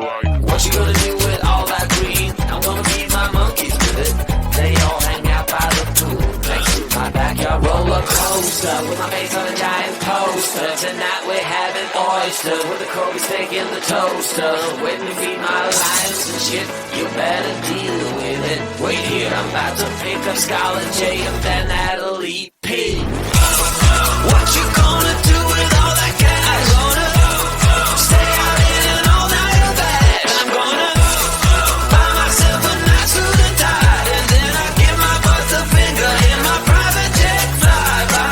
like. What you gonna do with all that green? I'm gonna feed my monkeys with it. They all hang out by the pool next to my backyard roller coaster with my face on a giant poster. Tonight we're having oyster with the Kobe steak in the toaster. Waiting to feed my lions and shit. You better deal with it. Wait here, I'm about to pick up Scarlett J and then Natalie P. What you gonna do with all that cash? Gonna stay out in an all-nighter bed. I'm gonna buy myself a nice suit and tie, and then I give my boss a finger in my private jet flyby.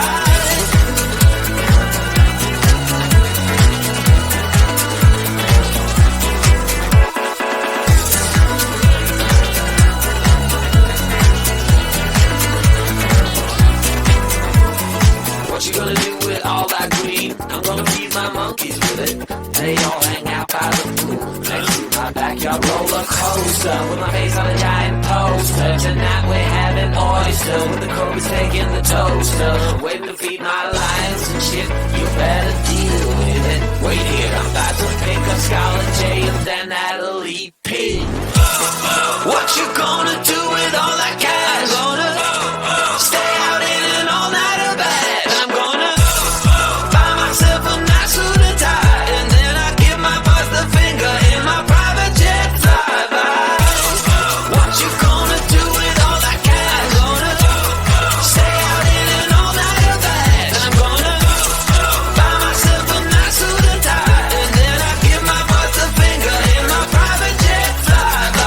What you gonna do with all that green? I'm gonna feed my monkeys with it. They all hang out by the pool next to my backyard roller coaster with my face on a giant poster. Tonight we're having oyster with the Kobe steak in the toaster. Waiting to feed my lions and shit. You better deal with it. Wait here, I'm about to pick up Scarlett J and then Natalie P. What you gonna do with all that cash? Gonna stay out in an all-nighter bed. I'm gonna buy myself a nice suit and tie, and then I give my boss the finger in my private jet flyby. What you gonna do with all that cash? Gonna stay out in an all-nighter bed. I'm gonna buy myself a nice suit and tie, and then I give my boss the finger in my private jet flyby.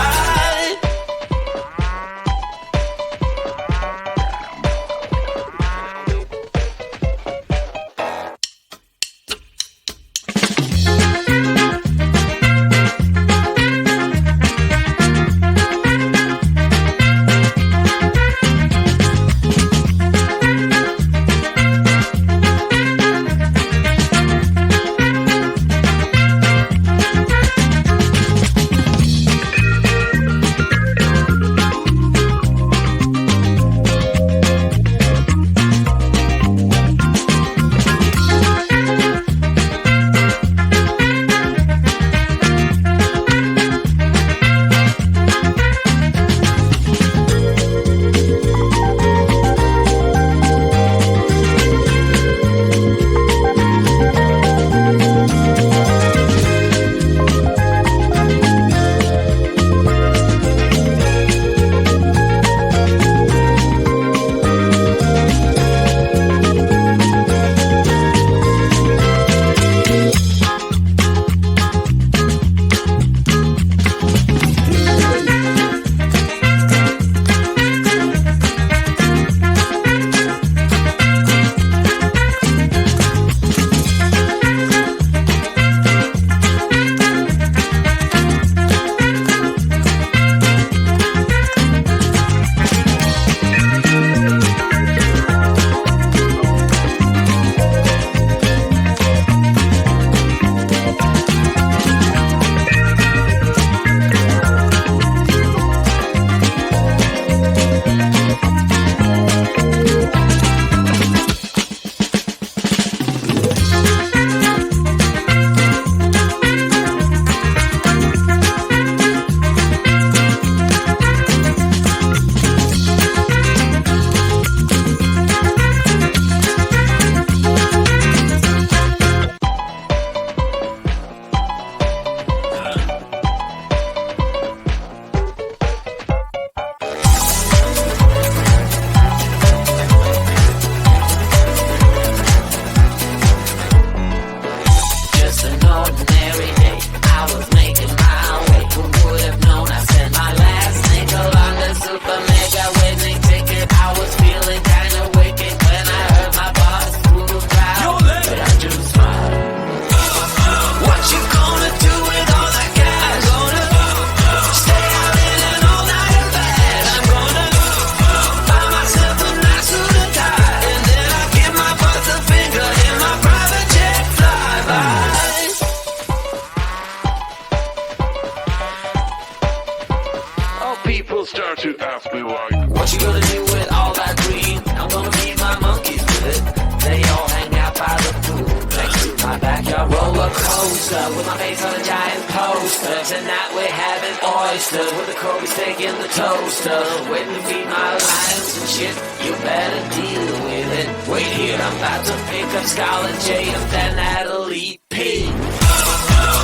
start to ask me like, what you gonna do with all that green? I'm gonna feed my monkeys with it. They all hang out by the pool next to my backyard roller coaster with my face on a giant poster. Tonight we're having oysters with the Kobe steak in the toaster. Waiting to feed my lions and shit, you better deal with it. Wait here, I'm about to pick up Scarlett J and then Natalie P.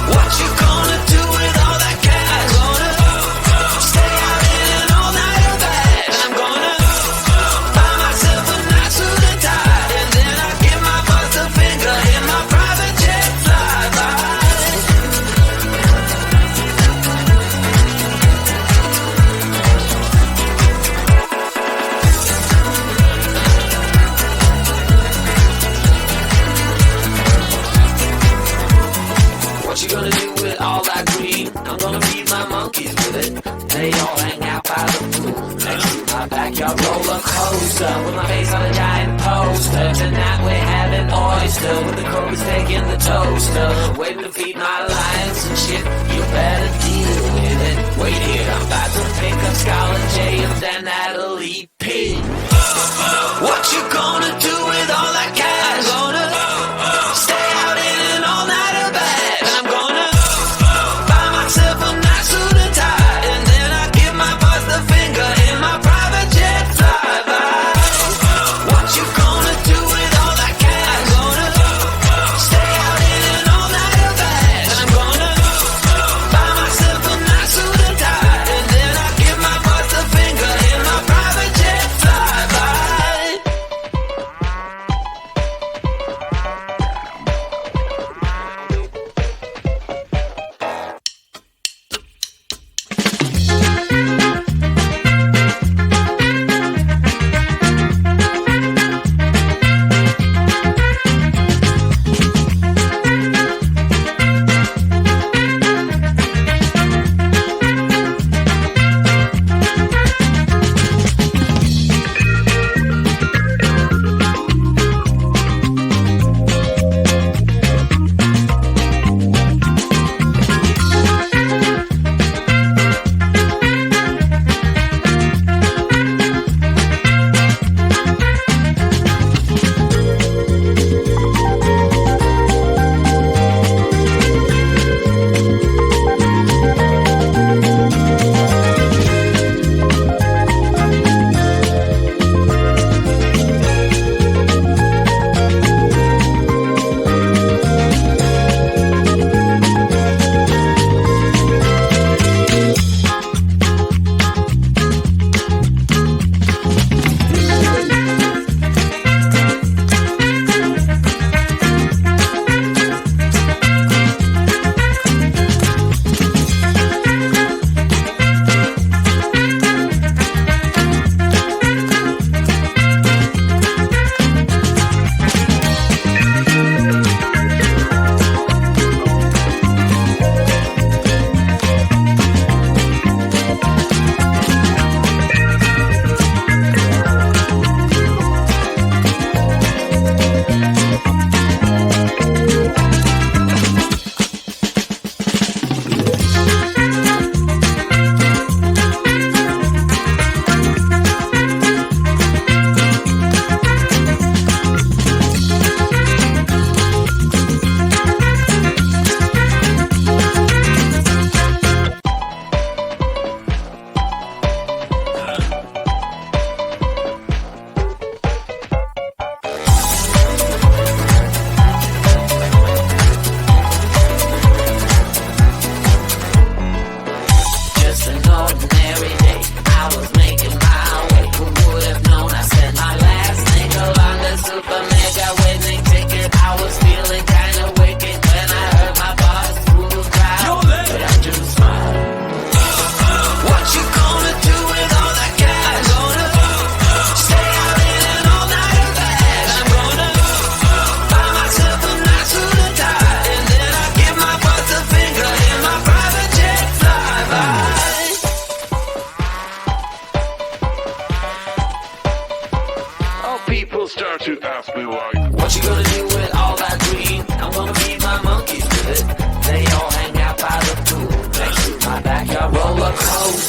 What you gonna do with all that cash? Gonna stay out in an all-nighter bag. And I'm gonna buy myself a nice suit and tie. And then I give my boss a finger in my private jet flyby. What you gonna do with all that green? I'm gonna feed my monkeys with it. They all hang out by the pool next to my backyard roller coaster with my face on a giant poster. Tonight we're having oyster with the Kobe steak in the toaster. Waiting to feed my lions and shit, you better deal with it. Wait here, I'm about to pick up Scarlett J and then Natalie P. What you gonna do with all that cash? Gonna stay out in an all-nighter bag. And I'm gonna buy myself a nice suit and tie. And then I give my boss the finger in my private jet flyby. What you gonna do with all that cash? Gonna stay out in an all-nighter bag. And I'm gonna buy myself a nice suit and tie. And then I give my boss the finger in my private jet flyby.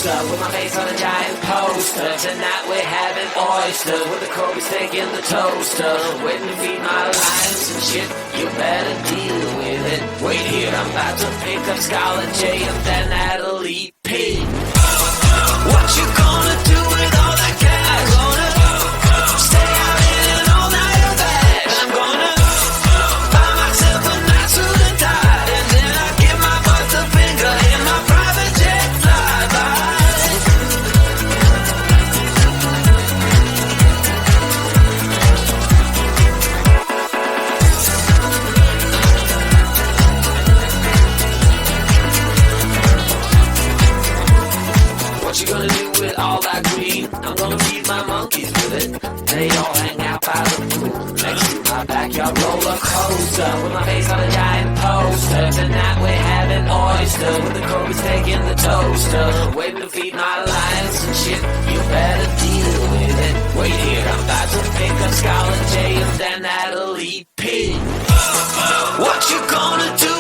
closer with my face on a giant poster. Tonight we're having oysters with the Kobe steak in the toaster. Waiting to feed my lions and shit, you better deal with it. Wait here, I'm about to pick up Scarlet J and then Natalie P. What you gonna do with all that cash? Gonna stay out in an all-nighter bag. I'm gonna buy myself a nice suit and tie, and then I give my butt the finger in my private jet flyby. What you gonna do with all that green? I'm gonna feed my monkeys with it. They all hang out by the pool next to my backyard roller coaster with my face on a giant poster. Tonight we're having oysters with the Kobe steak in the toaster. Waiting to feed my lions and shit, you better deal with it. Wait here, I'm about to pick up Scarlet J and then Natalie P. What you gonna do